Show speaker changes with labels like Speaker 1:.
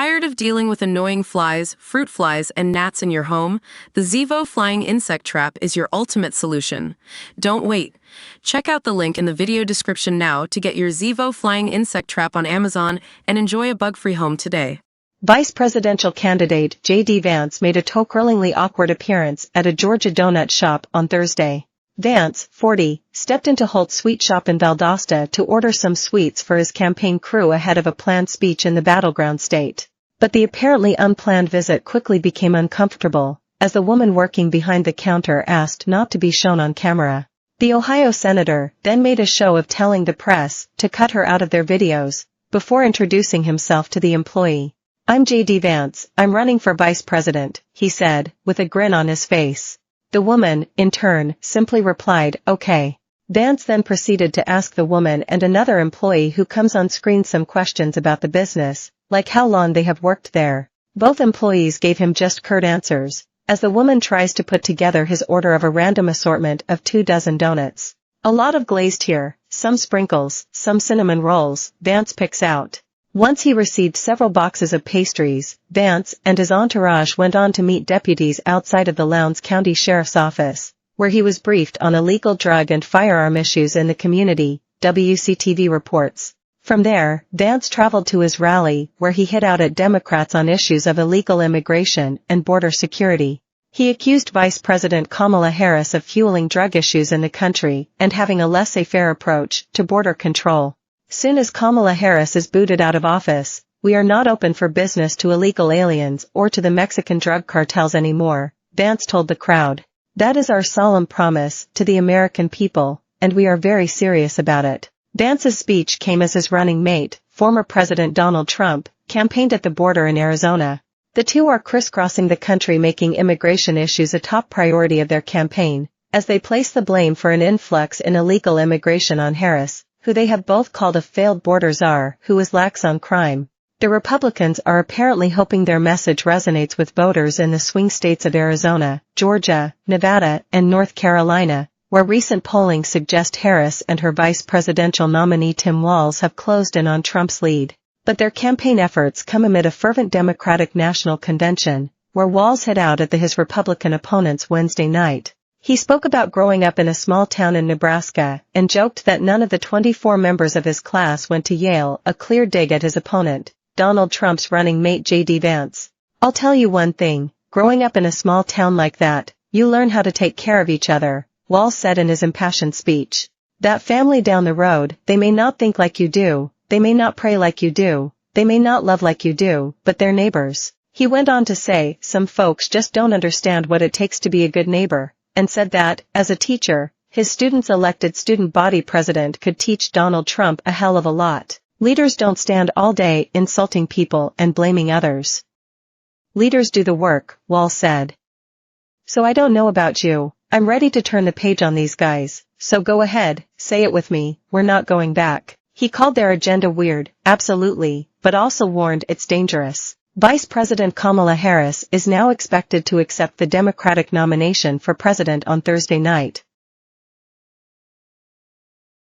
Speaker 1: Tired of dealing with annoying flies, fruit flies, and gnats in your home? The Zevo Flying Insect Trap is your ultimate solution. Don't wait. Check out the link in the video description now to get your Zevo Flying Insect Trap on Amazon and enjoy a bug-free home today.
Speaker 2: Vice presidential candidate JD Vance made a toe-curlingly awkward appearance at a Georgia donut shop on Thursday. Vance, 40, stepped into Holt's sweet shop in Valdosta to order some sweets for his campaign crew ahead of a planned speech in the battleground state. But the apparently unplanned visit quickly became uncomfortable, as the woman working behind the counter asked not to be shown on camera. The Ohio senator then made a show of telling the press to cut her out of their videos, before introducing himself to the employee. "I'm JD Vance, I'm running for vice president," he said, with a grin on his face. The woman, in turn, simply replied, "Okay." Vance then proceeded to ask the woman and another employee who comes on screen some questions about the business, like how long they have worked there. Both employees gave him just curt answers, as the woman tries to put together his order of a random assortment of 24 donuts. "A lot of glazed here, some sprinkles, some cinnamon rolls," Vance picks out. Once he received several boxes of pastries, Vance and his entourage went on to meet deputies outside of the Lowndes County Sheriff's Office, where he was briefed on illegal drug and firearm issues in the community, WCTV reports. From there, Vance traveled to his rally, where he hit out at Democrats on issues of illegal immigration and border security. He accused Vice President Kamala Harris of fueling drug issues in the country and having a laissez-faire approach to border control. "Soon as Kamala Harris is booted out of office, we are not open for business to illegal aliens or to the Mexican drug cartels anymore," Vance told the crowd. "That is our solemn promise to the American people, and we are very serious about it." Vance's speech came as his running mate, former President Donald Trump, campaigned at the border in Arizona. The two are crisscrossing the country, making immigration issues a top priority of their campaign, as they place the blame for an influx in illegal immigration on Harris, who they have both called a failed border czar who is lax on crime. The Republicans are apparently hoping their message resonates with voters in the swing states of Arizona, Georgia, Nevada, and North Carolina, where recent polling suggests Harris and her vice presidential nominee Tim Walz have closed in on Trump's lead. But their campaign efforts come amid a fervent Democratic National Convention, where Walz hit out at his Republican opponents Wednesday night. He spoke about growing up in a small town in Nebraska and joked that none of the 24 members of his class went to Yale, a clear dig at his opponent, Donald Trump's running mate JD Vance. "I'll tell you one thing, growing up in a small town like that, you learn how to take care of each other," Walz said in his impassioned speech. "That family down the road, they may not think like you do, they may not pray like you do, they may not love like you do, but they're neighbors." He went on to say, "Some folks just don't understand what it takes to be a good neighbor," and said that, as a teacher, his students' elected student body president could teach Donald Trump a hell of a lot. "Leaders don't stand all day insulting people and blaming others. Leaders do the work," Walz said. "So I don't know about you, I'm ready to turn the page on these guys, so go ahead, say it with me, we're not going back." He called their agenda weird, absolutely, but also warned it's dangerous. Vice President Kamala Harris is now expected to accept the Democratic nomination for president on Thursday night,